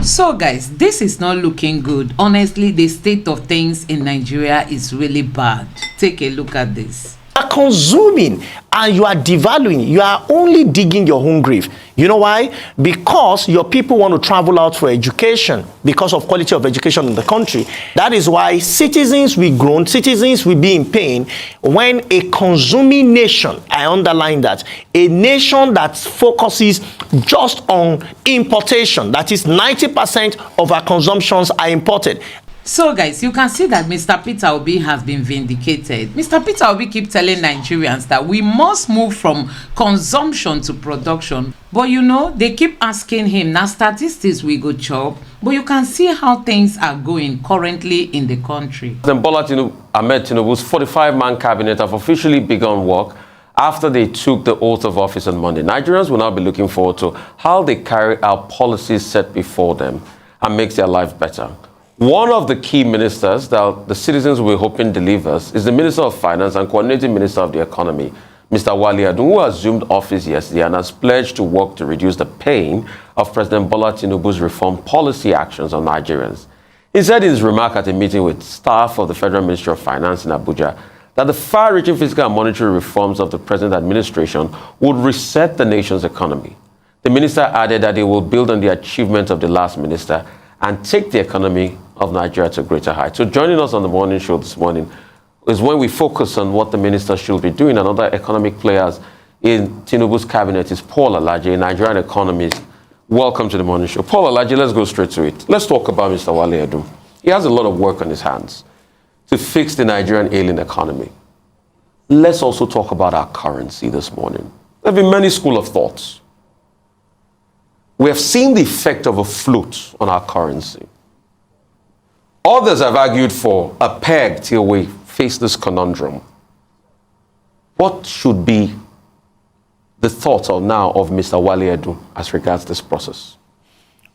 So guys, this is not looking good. Honestly, the state of things in Nigeria is really bad. Take a look at this. You are consuming and you are devaluing. You are only digging your own grave. You know why? Because your people want to travel out for education because of quality of education in the country. That is why citizens will groan, citizens will be in pain when a consuming nation, I underline that, a nation that focuses just on importation, that is 90% of our consumptions are imported. So guys, you can see that Mr. Peter Obi has been vindicated. Mr. Peter Obi keeps telling Nigerians that we must move from consumption to production. But you know, they keep asking him, now statistics we go chop. But you can see how things are going currently in the country. Then Bola Tinubu's 45-man cabinet have officially begun work after they took the oath of office on Monday. Nigerians will now be looking forward to how they carry out policies set before them and makes their life better. One of the key ministers that the citizens were hoping delivers is the Minister of Finance and Coordinating Minister of the Economy, Mr. Wale Adun, who assumed office yesterday and has pledged to work to reduce the pain of President Bola Tinubu's reform policy actions on Nigerians. He said in his remark at a meeting with staff of the Federal Ministry of Finance in Abuja that the far-reaching fiscal and monetary reforms of the present administration would reset the nation's economy. The minister added that they will build on the achievements of the last minister and take the economy of Nigeria to greater heights. So joining us on the morning show this morning is when we focus on what the minister should be doing, and other economic players in Tinubu's cabinet is Paul Alaje, a Nigerian economist. Welcome to the morning show. Paul Alaje, let's go straight to it. Let's talk about Mr. Wale Adun. He has a lot of work on his hands to fix the Nigerian ailing economy. Let's also talk about our currency this morning. There have been many schools of thoughts. We have seen the effect of a float on our currency. Others have argued for a peg till we face this conundrum. What should be the thoughts now of Mr. Wale Adun as regards this process?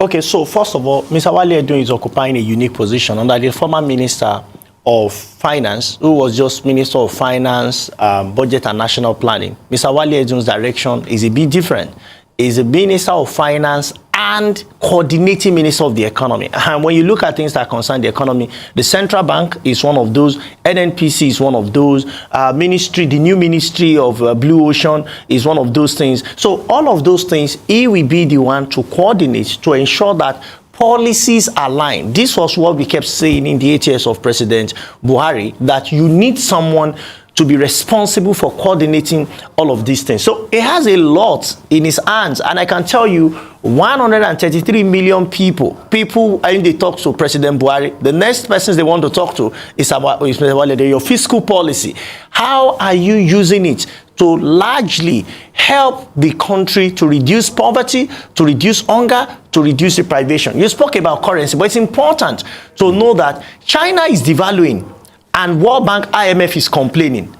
Okay, so first of all, Mr. Wale Adun is occupying a unique position under the former Minister of Finance, who was just Minister of Finance, Budget and National Planning. Mr. Wale Adun's direction is a bit different. Is a Minister of Finance and coordinating Minister of the Economy. And when you look at things that concern the economy, the Central Bank is one of those, NNPC is one of those, the new Ministry of Blue Ocean is one of those things. So all of those things, he will be the one to coordinate to ensure that policies align. This was what we kept saying in the 8 years of President Buhari, that you need someone to be responsible for coordinating all of these things. So it has a lot in his hands, and I can tell you 133 million people when they talk to President Buhari, the next persons they want to talk to is about your fiscal policy. How are you using it to largely help the country to reduce poverty, to reduce hunger, to reduce deprivation? You spoke about currency, but it's important to know that China is devaluing and World Bank, IMF is complaining.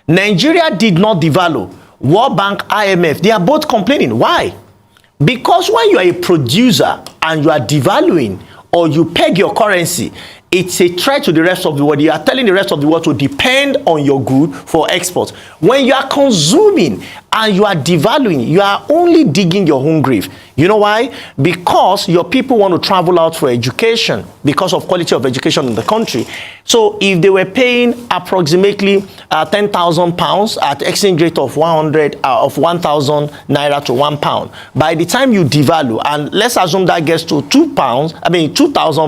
Nigeria did not devalue. World Bank, IMF, they are both complaining. Why? Because when you are a producer and you are devaluing or you peg your currency, it's a threat to the rest of the world. You are telling the rest of the world to depend on your good for export. When you are consuming and you are devaluing, you are only digging your own grave. You know why? Because your people want to travel out for education because of quality of education in the country. So if they were paying approximately 10,000 pounds at exchange rate of 1,000 naira to £1, by the time you devalue, and let's assume that gets to 2,000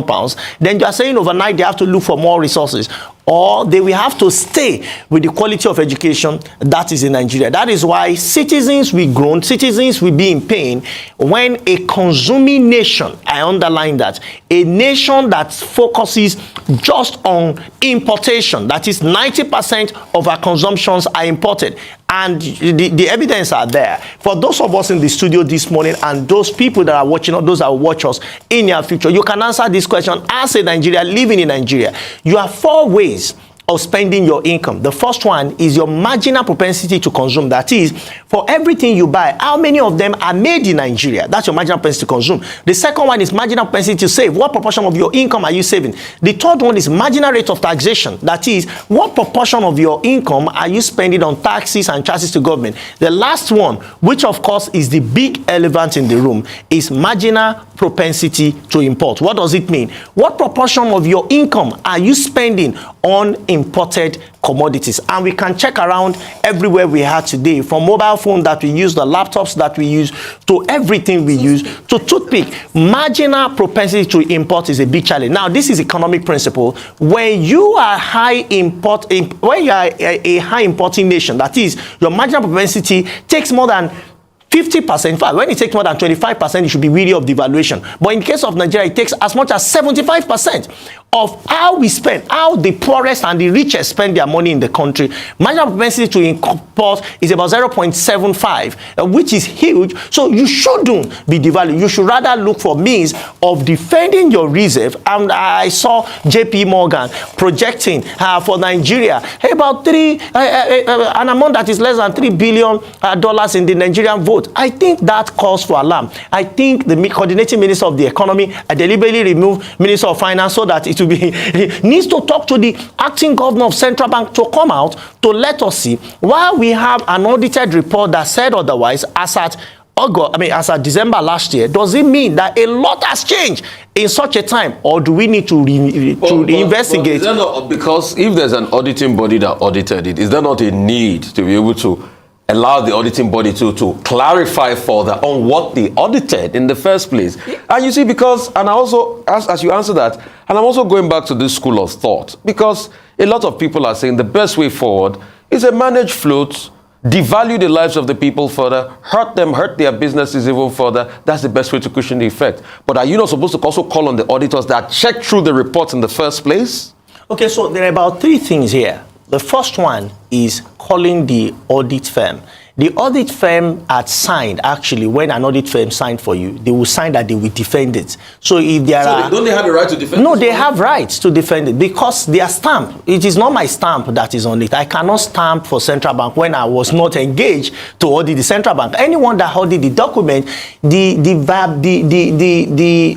pounds, then you are saying overnight they have to look for more resources, or they will have to stay with the quality of education that is in Nigeria. That is why citizens will groan, citizens will be in pain when a consuming nation, I underline that, a nation that focuses just on importation, that is 90% of our consumptions are imported. And the evidence are there. For those of us in the studio this morning and those people that are watching, or those that will watch us in your future, you can answer this question as a Nigerian living in Nigeria. You have 4 ways of spending your income. The first one is your marginal propensity to consume. That is, for everything you buy, how many of them are made in Nigeria? That's your marginal propensity to consume. The second one is marginal propensity to save. What proportion of your income are you saving? The third one is marginal rate of taxation. That is, what proportion of your income are you spending on taxes and charges to government? The last one, which of course is the big elephant in the room, is marginal propensity to import. What does it mean? What proportion of your income are you spending on imported commodities? And we can check around everywhere we are today, from mobile phone that we use, the laptops that we use, to everything we use, to toothpick. Marginal propensity to import is a big challenge. Now, this is economic principle. When you are a high importing nation, that is, your marginal propensity takes more than 50%. In fact, when it takes more than 25%, you should be wary of devaluation. But in the case of Nigeria, it takes as much as 75% of how we spend, how the poorest and the richest spend their money in the country. Marginal propensity to import is about 0.75, which is huge. So you shouldn't be devalued. You should rather look for means of defending your reserve. And I saw JP Morgan projecting for Nigeria about an amount that is less than $3 billion in the Nigerian vote. I think that calls for alarm. I think the coordinating minister of the economy deliberately removed minister of finance so that it will be needs to talk to the acting governor of central bank to come out to let us see, while we have an audited report that said otherwise as at December last year. Does it mean that a lot has changed in such a time, or do we need to reinvestigate? Because if there's an auditing body that audited it, is there not a need to be able to allow the auditing body to clarify further on what they audited in the first place? And you see, because, and I also, as you answer that, and I'm also going back to this school of thought, because a lot of people are saying the best way forward is a managed float, devalue the lives of the people further, hurt them, hurt their businesses even further. That's the best way to cushion the effect. But are you not supposed to also call on the auditors that checked through the reports in the first place? Okay, so there are about three things here. The first one is calling the audit firm. The audit firm had signed, actually, when an audit firm signed for you, they will sign that they will defend it. So if there are... don't they have a right to defend it? No, they have rights to defend it because their stamp, it is not my stamp that is on it. I cannot stamp for central bank when I was not engaged to audit the central bank. Anyone that audited the document, the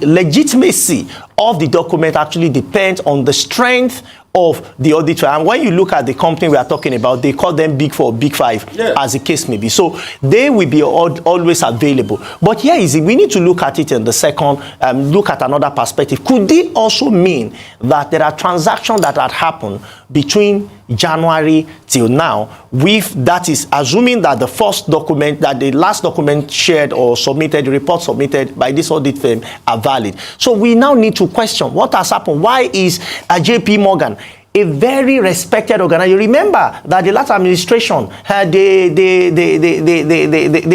legitimacy of the document actually depends on the strength of the auditor. And when you look at the company we are talking about, they call them Big Four, Big Five, as the case may be. So they will be always available. But here is it. We need to look at it in the second, look at another perspective. Could it also mean that there are transactions that had happened between January till now, with, that is, assuming that the first document, that the last document shared or submitted, the report submitted by this audit firm are valid? So we now need to question what has happened. Why is JP Morgan, a very respected organization? You remember that the last administration, they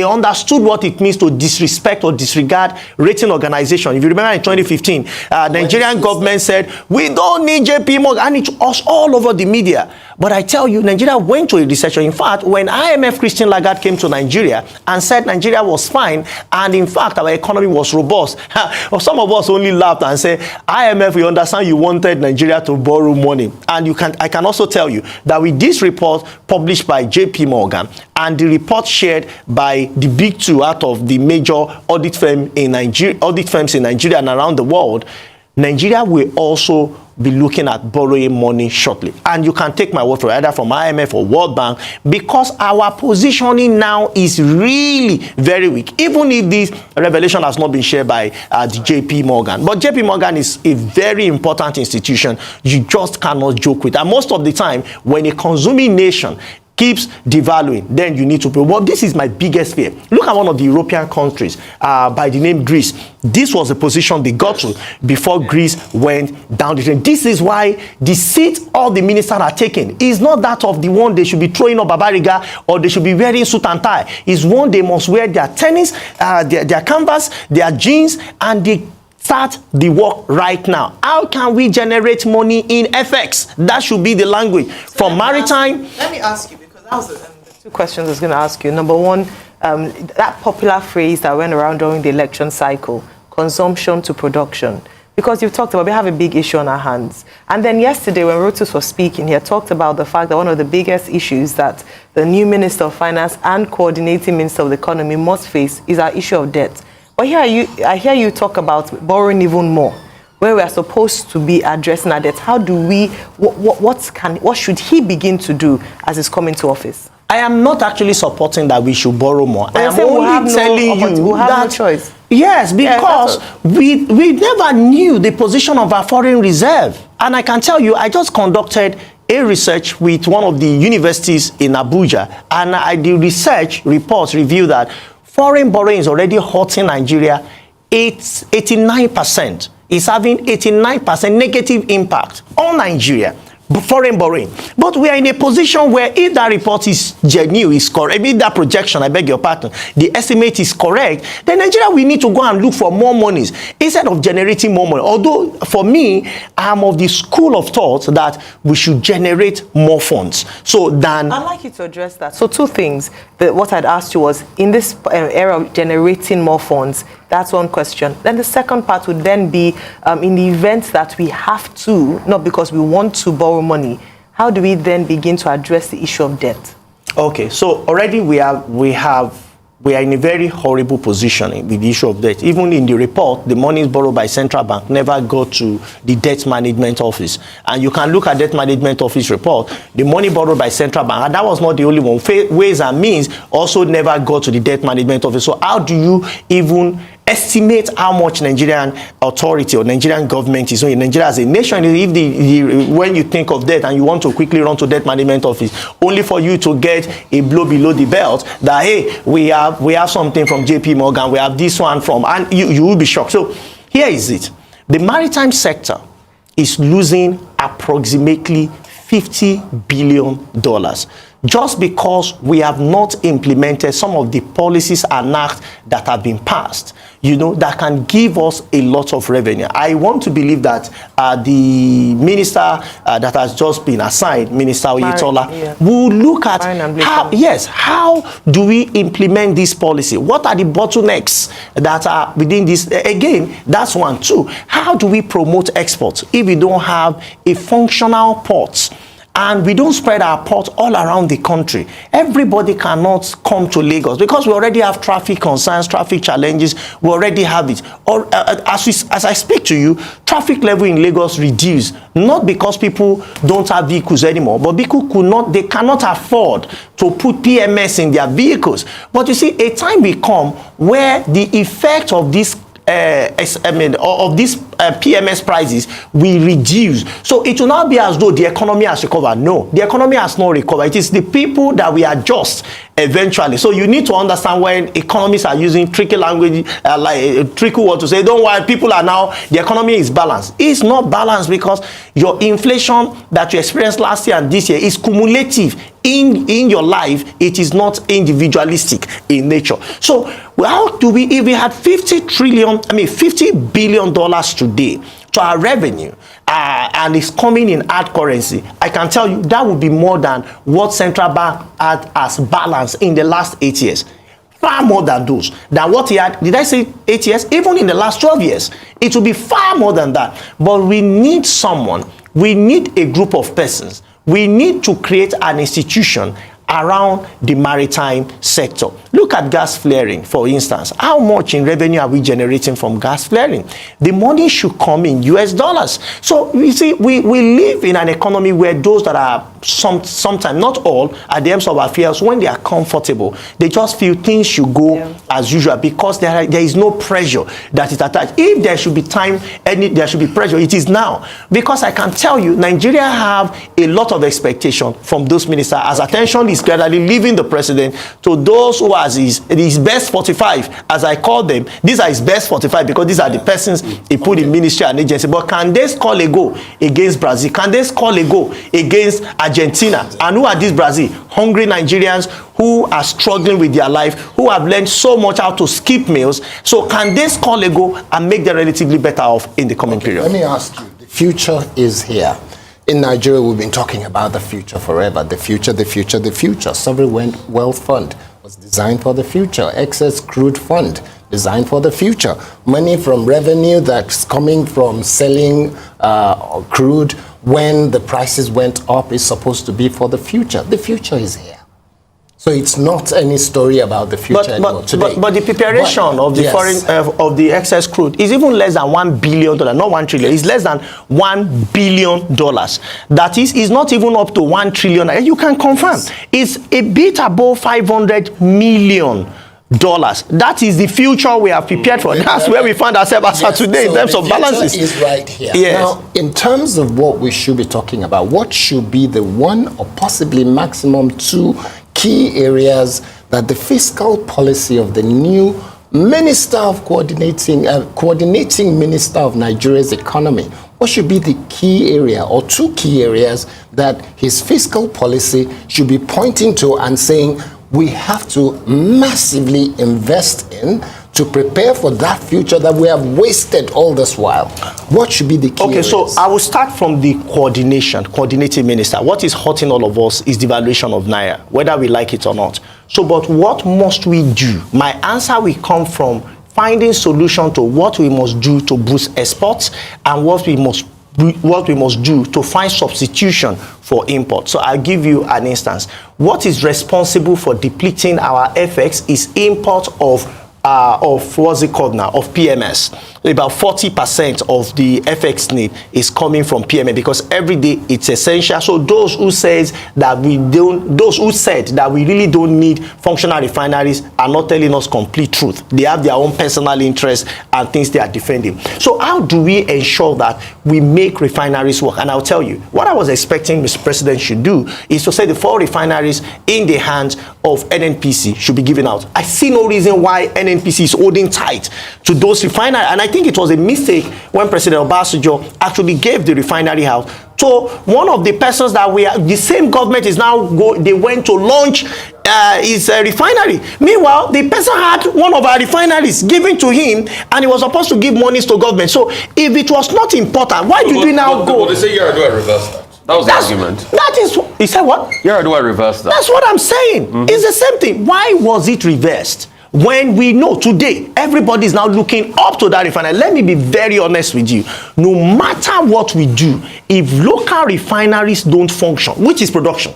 understood what it means to disrespect or disregard rating organization. If you remember in 2015, Nigerian government said, we don't need JP Morgan, and it was all over the media. But I tell you, Nigeria went to a recession. In fact, when IMF Christine Lagarde came to Nigeria and said Nigeria was fine, and in fact our economy was robust, some of us only laughed and said, IMF, we understand you wanted Nigeria to borrow money. And I can also tell you that with this report published by JP Morgan and the report shared by the big two out of the major audit firms in Nigeria and around the world, Nigeria will also be looking at borrowing money shortly. And you can take my word for it, either from IMF or World Bank, because our positioning now is really very weak, even if this revelation has not been shared by the JP Morgan. But JP Morgan is a very important institution you just cannot joke with. And most of the time, when a consuming nation keeps devaluing, then you need to pay. Well, this is my biggest fear. Look at one of the European countries by the name Greece. This was the position they got to before Greece went down the drain. This is why the seat all the ministers are taking is not that of the one they should be throwing up babariga or they should be wearing suit and tie. It's one they must wear their tennis, their canvas, their jeans, and they start the work right now. How can we generate money in FX? That should be the language. From maritime. Let me ask you, because that was the two questions I was going to ask you. Number one, that popular phrase that went around during the election cycle, consumption to production. because you've talked about we have a big issue on our hands. And then yesterday when Rotus was speaking here, talked about the fact that one of the biggest issues that the new Minister of Finance and coordinating Minister of the Economy must face is our issue of debt. But here I hear you talk about borrowing even more, where we are supposed to be addressing our debt. How do we, what should he begin to do as he's coming to office? I am not actually supporting that we should borrow more. I am only telling you we'll have that no choice. Yes, because we never knew the position of our foreign reserve. And I can tell you, I just conducted a research with one of the universities in Abuja, and the research reports reveal that foreign borrowing is already hurting Nigeria. It's 89%. It's having 89% negative impact on Nigeria. Foreign borrowing. But we are in a position where if that report is genuine, is correct, if that projection, I beg your pardon, the estimate is correct, then Nigeria, we need to go and look for more monies instead of generating more money. Although, for me, I'm of the school of thought that we should generate more funds. So then, I'd like you to address that. So two things. What I'd asked you was, in this era of generating more funds, that's one question. Then the second part would then be, in the event that we have to, not because we want to borrow money, how do we then begin to address the issue of debt? Okay, so already we are in a very horrible position with the issue of debt. Even in the report, the monies borrowed by central bank never go to the debt management office. And you can look at debt management office report, the money borrowed by central bank, and that was not the only one. Ways and means also never go to the debt management office. So how do you even estimate how much Nigerian authority or Nigerian government is doing? Nigeria as a nation, if when you think of debt and you want to quickly run to debt management office, only for you to get a blow below the belt that, hey, we have something from JP Morgan, we have this one from, and you will be shocked. So here is it. The maritime sector is losing approximately $50 billion just because we have not implemented some of the policies and acts that have been passed, that can give us a lot of revenue. I want to believe that the minister that has just been assigned, Minister Oyetola, will look at how do we implement this policy? What are the bottlenecks that are within this? Again, that's one. Two, how do we promote exports if we don't have a functional port? And we don't spread our ports all around the country. Everybody cannot come to Lagos because we already have traffic concerns, traffic challenges. We already have it. Or as I speak to you, traffic level in Lagos reduced, not because people don't have vehicles anymore, but people they cannot afford to put PMS in their vehicles. But you see, a time will come where the effect of this PMS prices will reduce. So it will not be as though the economy has recovered. No, the economy has not recovered. It is the people that we adjust eventually. So you need to understand when economists are using tricky language, like tricky word to say, don't worry, people are now, the economy is balanced. It's not balanced because your inflation that you experienced last year and this year is cumulative in your life. It is not individualistic in nature. So how do we, if we had $50 billion today to our revenue, and it's coming in hard currency, I can tell you that would be more than what central bank had as balance in the last 8 years. Far more than those. Than what he had, did I say 8 years? Even in the last 12 years, it will be far more than that. But we need someone, we need a group of persons, we need to create an institution around the maritime sector. Look at gas flaring, for instance. How much in revenue are we generating from gas flaring? The money should come in US dollars. So you see, we live in an economy where those that are sometimes, not all, at the ends of affairs, when they are comfortable, they just feel things should go as usual because there is no pressure that is attached. If there should be there should be pressure, it is now. Because I can tell you, Nigeria have a lot of expectation from those ministers as attention is gradually leaving the president to those who are his best 45, as I call them. These are his best 45 because these are the persons he put in ministry and agency. But can they score a goal against Brazil? Can they score a goal against Argentina? And who are these Brazil? Hungry Nigerians who are struggling with their life, who have learned so much how to skip meals. So can they score a goal and make them relatively better off in the coming period? Let me ask you, the future is here. In Nigeria, we've been talking about the future forever. The future, the future, the future. Sovereign Wealth Fund was designed for the future. Excess crude fund designed for the future. Money from revenue that's coming from selling crude when the prices went up is supposed to be for the future. The future is here. So it's not any story about the future anymore today. But the preparation of the foreign of the excess crude is even less than $1 billion, not 1 trillion. It's less than $1 billion. That is not even up to 1 trillion. You can confirm it's a bit above $500 million. That is the future we are prepared for. That's where we find ourselves as today in terms of balances. The future is right here. Yes. Now, in terms of what we should be talking about, what should be the one or possibly maximum two key areas that the fiscal policy of the new Minister of Coordinating Minister of Nigeria's economy, what should be the key area or two key areas that his fiscal policy should be pointing to and saying we have to massively invest in to prepare for that future that we have wasted all this while? What should be the key areas? So I will start from the coordinating minister. What is hurting all of us is the valuation of Naira, whether we like it or not. So, but what must we do? My answer will come from finding solution to what we must do to boost exports and what we must do to find substitution for import. So I'll give you an instance. What is responsible for depleting our FX is import of what's it called now, of PMS. About 40% of the FX need is coming from PMS because every day it's essential. So those who said that we really don't need functional refineries are not telling us complete truth. They have their own personal interests and things they are defending. So how do we ensure that we make refineries work? And I'll tell you, what I was expecting Mr. President should do is to say the 4 refineries in the hands of NNPC should be given out. I see no reason why NNPC is holding tight to those refineries, and I think it was a mistake when President Obasanjo actually gave the refinery out to one of the persons that the same government is now they went to launch his refinery. Meanwhile, the person had one of our refineries given to him, and he was supposed to give monies to government. So if it was not important, why did we now go? But they say Yaradua reversed that. That was the argument. That is, he said what? Yaradua reversed that. That's what I'm saying. It's the same thing. Why was it reversed? When we know today, everybody is now looking up to that refinery. Let me be very honest with you. No matter what we do, if local refineries don't function, which is production,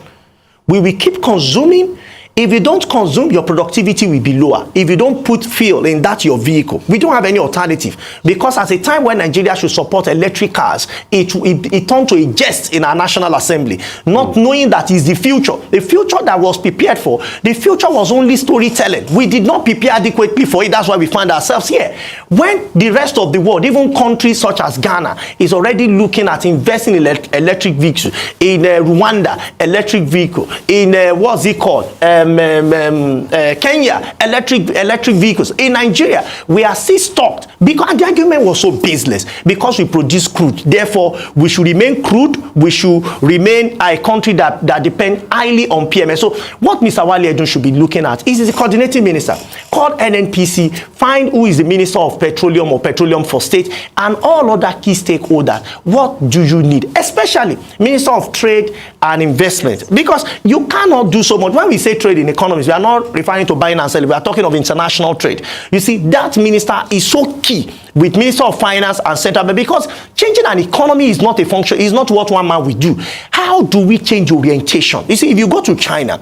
we will keep consuming. If you don't consume, your productivity will be lower. If you don't put fuel in that your vehicle, we don't have any alternative. Because at a time when Nigeria should support electric cars, it turned to a jest in our National Assembly, not knowing that is the future. The future that was prepared for, the future was only storytelling. We did not prepare adequately for it. That's why we find ourselves here. When the rest of the world, even countries such as Ghana, is already looking at investing in electric vehicles, in Rwanda, electric vehicle, in what's it called? Kenya, electric vehicles. In Nigeria, we are still stocked because the argument was so baseless. Because we produce crude, therefore we should remain crude. We should remain a country that depend highly on PMS. So what Mr. Wale Edun should be looking at is the coordinating minister. Call NNPC, find who is the Minister of Petroleum or Petroleum for State, and all other key stakeholders. What do you need? Especially Minister of Trade and Investment, because you cannot do so much. When we say trade in economies, we are not referring to buying and selling. We are talking of international trade. You see, that minister is so key with Minister of Finance and Central Bank, because changing an economy is not a function, is not what one man will do. How do we change orientation? You see, if you go to China,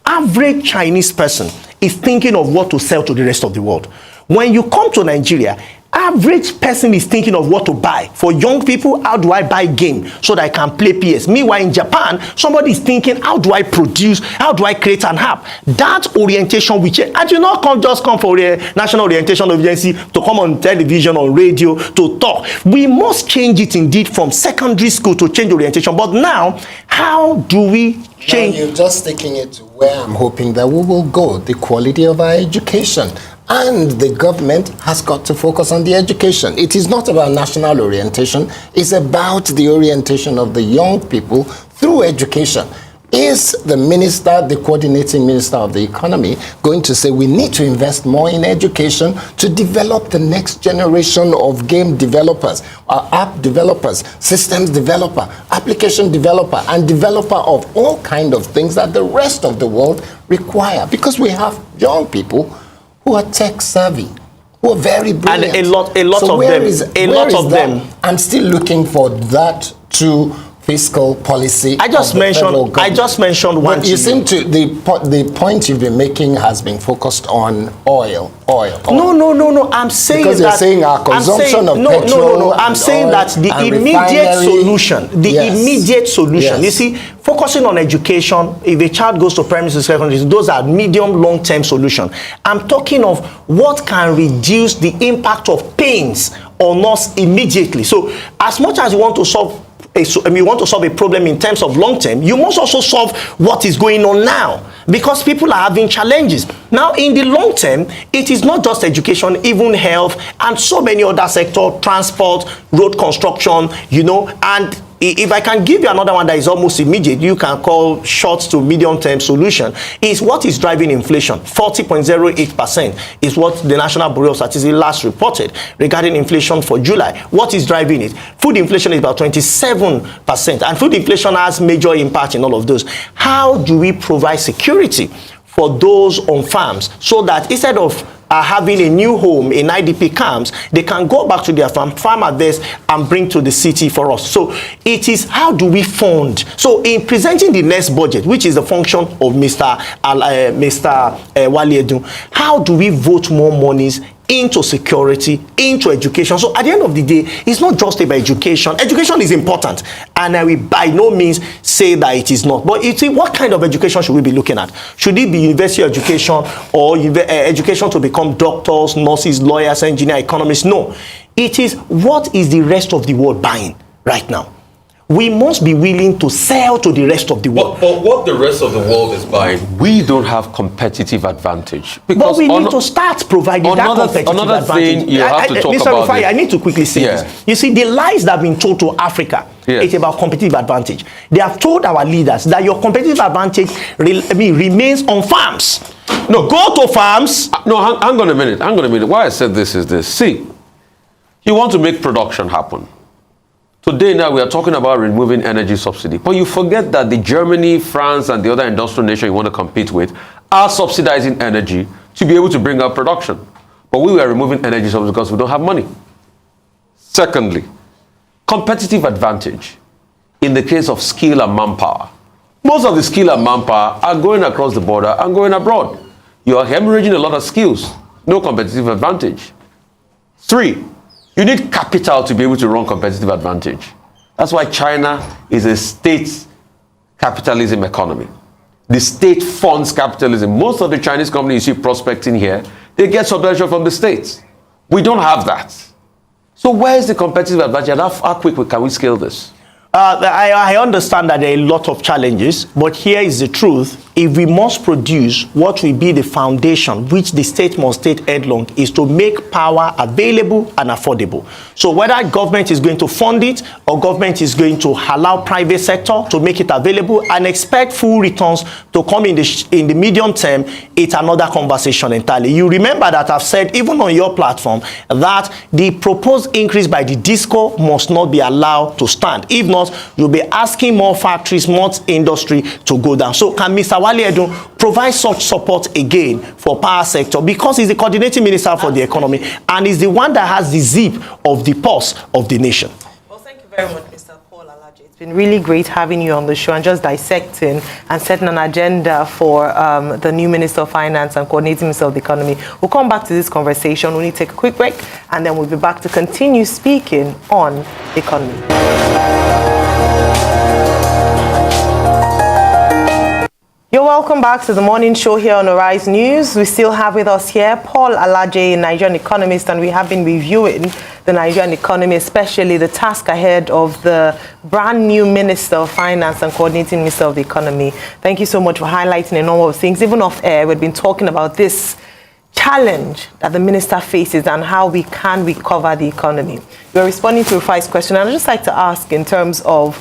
average Chinese person is thinking of what to sell to the rest of the world. When you come to Nigeria, average person is thinking of what to buy. For young people, how do I buy game so that I can play PS? Meanwhile, in Japan, somebody is thinking, how do I produce? How do I create an app? That orientation will change. And you not just come for a National Orientation Agency to come on television or radio to talk. We must change it indeed from secondary school to change orientation. But now, how do we change? Now you're just taking it to where I'm hoping that we will go, the quality of our education. And the government has got to focus on the education. It is not about national orientation. It's about the orientation of the young people through education. Is the minister, the coordinating minister of the economy, going to say we need to invest more in education to develop the next generation of game developers, app developers, systems developer, application developer, and developer of all kinds of things that the rest of the world require? Because we have young people who are tech savvy. who are very brilliant. And a lot so of them. I'm still looking for that true fiscal policy. I just mentioned one. But you seem to the point you've been making has been focused on oil. No. I'm saying because you're saying our consumption of petrol. No. I'm saying that the immediate solution. You see, focusing on education. If a child goes to primary school, secondary school, those are medium, long-term solutions. I'm talking of what can reduce the impact of pains on us immediately. So, as much as you want to solve a problem in terms of long term, you must also solve what is going on now, because people are having challenges. Now, in the long term, it is not just education, even health and so many other sectors, transport, road construction, and if I can give you another one that is almost immediate, you can call short to medium term solution, is what is driving inflation. 40.08% is what the National Bureau of Statistics last reported regarding inflation for July. What is driving it? Food inflation is about 27%, and food inflation has major impact in all of those. How do we provide security for those on farms so that instead of having a new home in IDP camps, they can go back to their farm harvest and bring to the city for us? So it is, how do we fund? So in presenting the next budget, which is the function of Mr. Wale Edun, how do we vote more monies into security, into education? So at the end of the day, it's not just about education. Education is important, and I will by no means say that it is not. But what kind of education should we be looking at? Should it be university education or education to become doctors, nurses, lawyers, engineers, economists? No. It is, what is the rest of the world buying right now? We must be willing to sell to the rest of the world. But what the rest of the world is buying, we don't have competitive advantage. But we need to start providing that competitive advantage. Thing you have to talk Mr. about. Rufai, I need to quickly say this. You see, the lies that have been told to Africa, it's about competitive advantage. They have told our leaders that your competitive advantage remains on farms. No, go to farms. No, hang on a minute. Why I said this is this. See, you want to make production happen. Today now we are talking about removing energy subsidy, but you forget that the Germany, France, and the other industrial nations you want to compete with are subsidizing energy to be able to bring up production. But we were removing energy subsidy because we don't have money. Secondly, competitive advantage in the case of skill and manpower. Most of the skill and manpower are going across the border and going abroad. You are hemorrhaging a lot of skills. No competitive advantage. 3, you need capital to be able to run competitive advantage. That's why China is a state capitalism economy. The state funds capitalism. Most of the Chinese companies you see prospecting here, they get subvention from the states. We don't have that. So where is the competitive advantage, and how quick can we scale this? I understand that there are a lot of challenges, but here is the truth. If we must produce what will be the foundation, which the state must take headlong, is to make power available and affordable. So whether government is going to fund it or government is going to allow private sector to make it available and expect full returns to come in the medium term, it's another conversation entirely. You remember that I've said, even on your platform, that the proposed increase by the DISCO must not be allowed to stand. If not, you'll be asking more factories, more industry to go down. So can Mr. Wale Edun provide such support again for power sector, because he's the coordinating minister for the economy and is the one that has the zip of the pulse of the nation? Well, thank you very much, Mr. It's been really great having you on the show and just dissecting and setting an agenda for the new Minister of Finance and coordinating Minister of the Economy. We'll come back to this conversation. We'll need to take a quick break, and then we'll be back to continue speaking on the economy. You're welcome back to the morning show here on Arise News. We still have with us here Paul Alaje, Nigerian economist, and we have been reviewing the Nigerian economy, especially the task ahead of the brand new Minister of Finance and coordinating Minister of the Economy. Thank you so much for highlighting a number of things. Even off air, we've been talking about this challenge that the minister faces and how we can recover the economy. We're responding to Rufai's question, and I'd just like to ask in terms of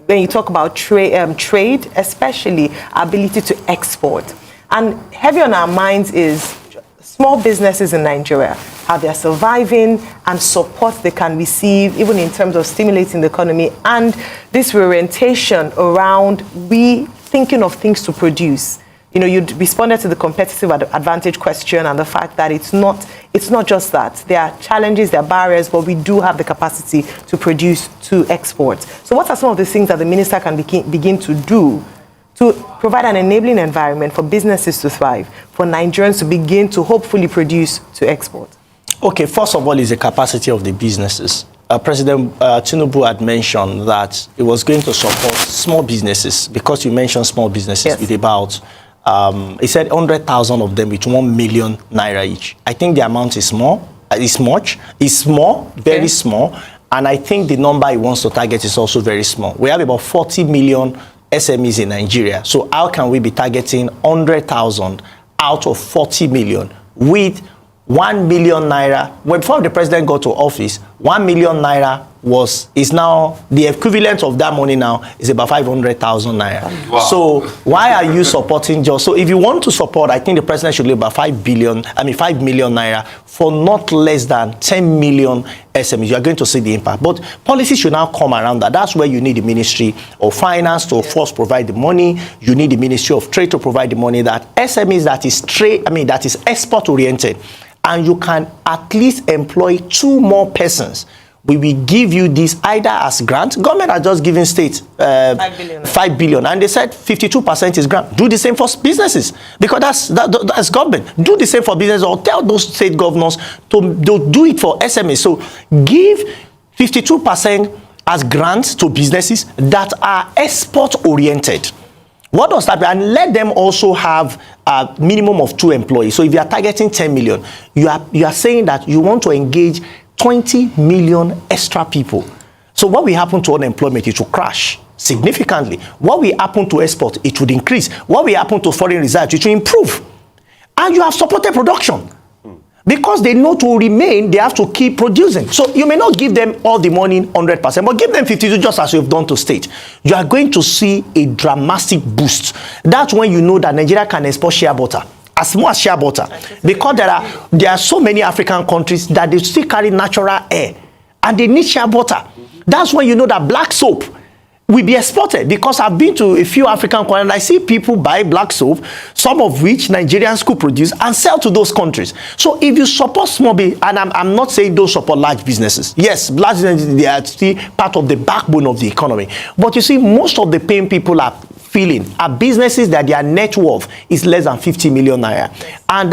when you talk about trade, especially ability to export. And heavy on our minds is small businesses in Nigeria, how they're surviving and support they can receive, even in terms of stimulating the economy, and this reorientation around thinking of things to produce. you know, you responded to the competitive advantage question and the fact that it's not just that. There are challenges, there are barriers, but we do have the capacity to produce, to export. So what are some of the things that the minister can begin to do to provide an enabling environment for businesses to thrive, for Nigerians to begin to hopefully produce, to export? Okay, first of all is the capacity of the businesses. President Tinubu had mentioned that he was going to support small businesses, because you mentioned small businesses, yes, with about, he said 100,000 of them with 1 million naira each. I think the amount is small, very small, and I think the number he wants to target is also very small. We have about 40 million SMEs in Nigeria, so how can we be targeting 100,000 out of 40 million with 1 million naira? Well, before the president got to office, 1 million naira is now the equivalent of that money now is about 500,000 naira. Wow. So why are you supporting just? So if you want to support, I think the president should leave about 5 million naira for not less than 10 million SMEs. You are going to see the impact. But policy should now come around that. That's where you need the Ministry of Finance to first provide the money. You need the Ministry of Trade to provide the money. That SMEs that is export oriented, and you can at least employ 2 more persons. We will give you this either as grant. Government are just giving states 5 billion, and they said 52% is grant. Do the same for businesses, because that's government. Do the same for business, or tell those state governors to do it for SMEs. So give 52% as grants to businesses that are export oriented. What does that mean? And let them also have a minimum of 2 employees. So if you are targeting 10 million, you are saying that you want to engage 20 million extra people. So what will happen to unemployment? It will crash significantly. What will happen to export? It would increase. What will happen to foreign reserves? It will improve. And you have supported production. Because they know to remain, they have to keep producing. So you may not give them all the money 100%, but give them 52, just as you've done to state. You are going to see a dramatic boost. That's when you know that Nigeria can export shea butter, as much as shea butter, because there are so many African countries that they still carry natural air, and they need shea butter. That's when you know that black soap will be exported, because I've been to a few African countries and I see people buy black soap, some of which Nigerians could produce, and sell to those countries. So if you support small business, and I'm not saying don't support large businesses. Yes, large businesses, they are still part of the backbone of the economy. But you see, most of the pain people are feeling are businesses that their net worth is less than 50 million naira. And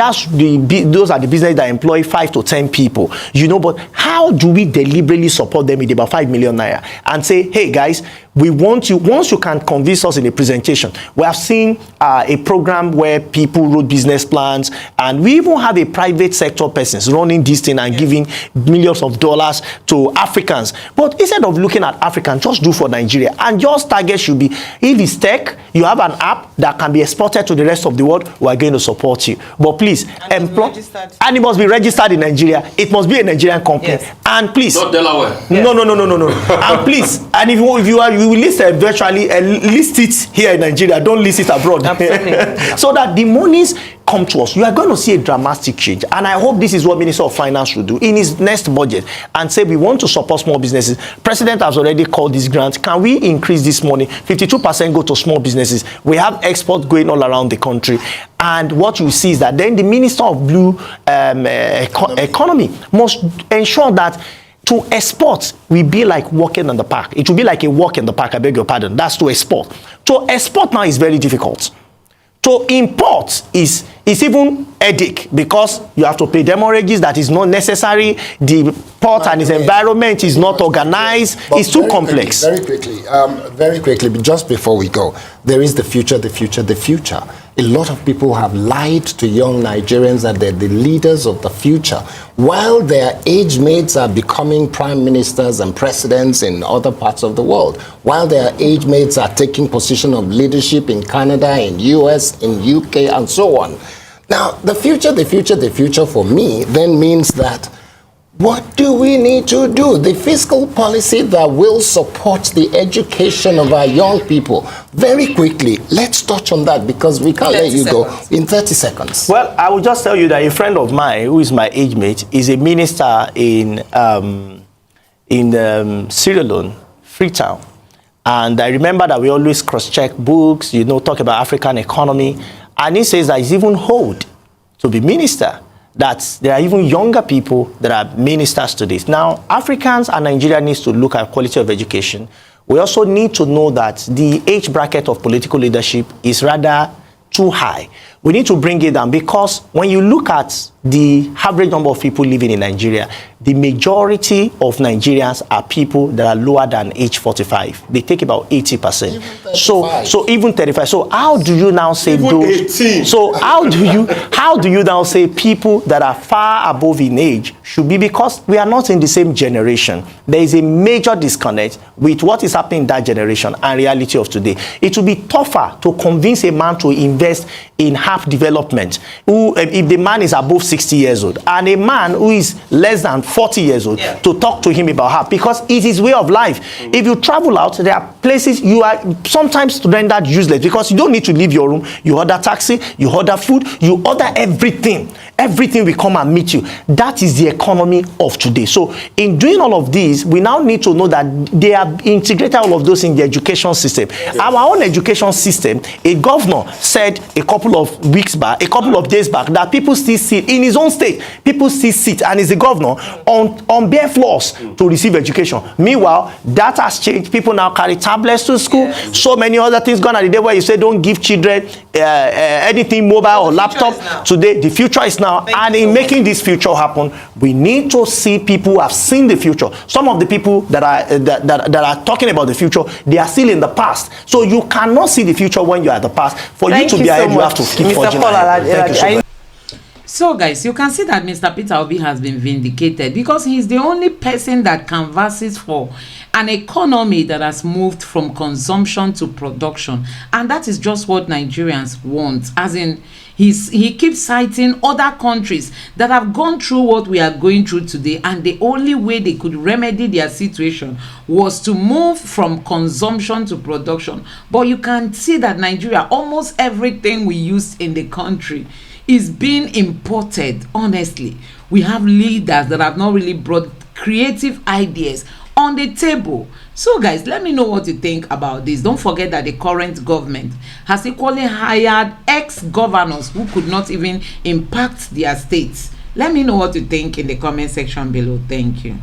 those are the businesses that employ 5 to 10 people. You know, but how do we deliberately support them with about 5 million naira and say, hey guys, we want you, once you can convince us in a presentation. We have seen a program where people wrote business plans, and we even have a private sector persons running this thing and giving millions of dollars to Africans. But instead of looking at Africans, just do for Nigeria. And your target should be, if it's tech, you have an app that can be exported to the rest of the world, we are going to support you. But please, and it must be registered in Nigeria. It must be a Nigerian company. Yes. And please, not Delaware. No. And please, and if you will list it virtually, list it here in Nigeria. Don't list it abroad. So that the monies come to us. You are going to see a dramatic change. And I hope this is what Minister of Finance will do in his next budget, and say we want to support small businesses. President has already called this grant. Can we increase this money? 52% go to small businesses. We have export going all around the country. And what you see is that then the Minister of Blue Economy must ensure that to export will be like walking in the park. It will be like a walk in the park, I beg your pardon. That's to export. To export now is very difficult. To import is even headache, because you have to pay demorages that is not necessary. The port and its environment is not organized. It's too complex. Very quickly, but just before we go, there is the future. A lot of people have lied to young Nigerians that they're the leaders of the future, while their age mates are becoming prime ministers and presidents in other parts of the world, while their age mates are taking position of leadership in Canada, in US, in UK, and so on. Now, the future for me then means that what do we need to do? The fiscal policy that will support the education of our young people. Very quickly, let's touch on that, because we can't let you go in 30 seconds. Well, I will just tell you that a friend of mine, who is my age mate, is a minister in Sierra Leone, Freetown. And I remember that we always cross-check books, talk about African economy. And he says that he's even old to be minister, that there are even younger people that are ministers to this. Now, Africans and Nigeria needs to look at quality of education. We also need to know that the age bracket of political leadership is rather too high. We need to bring it down, because when you look at the average number of people living in Nigeria, the majority of Nigerians are people that are lower than age 45. They take about 80%. So even 35. So how do you now say even those? 18. So how do you now say people that are far above in age should be? Because we are not in the same generation. There is a major disconnect with what is happening in that generation and reality of today. It will be tougher to convince a man to invest in app development if the man is above 60 years old, and a man who is less than 40 years old, to talk to him about app, because it is way of life. If you travel out, there are places you are sometimes rendered useless because you don't need to leave your room. You order taxi, you order food, you order everything. Everything will come and meet you. That is the economy of today. So in doing all of these, we now need to know that they have integrated all of those in the education system. Yes. Our own education system, a governor said a couple of days back, that people still sit in his own state. People still sit, and is the governor on bare floors to receive education. Meanwhile, that has changed. People now carry tablets to school. Yes. So many other things gone on the day where you say don't give children anything mobile or laptop. Today, the future is now. And in making this future happen, we need to see people who have seen the future. Some of the people that are talking about the future, they are still in the past. So you cannot see the future when you are at the past. For you to be ahead, you have to keep forging ahead. Thank you so much. So guys, you can see that Mr. Peter Obi has been vindicated, because he is the only person that canvasses for an economy that has moved from consumption to production, and that is just what Nigerians want. As in, he keeps citing other countries that have gone through what we are going through today, and the only way they could remedy their situation was to move from consumption to production. But you can see that Nigeria, almost everything we use in the country is being imported. Honestly, we have leaders that have not really brought creative ideas on the table. So guys, let me know what you think about this. Don't forget that the current government has equally hired ex-governors who could not even impact their states. Let me know what you think in the comment section below. Thank you.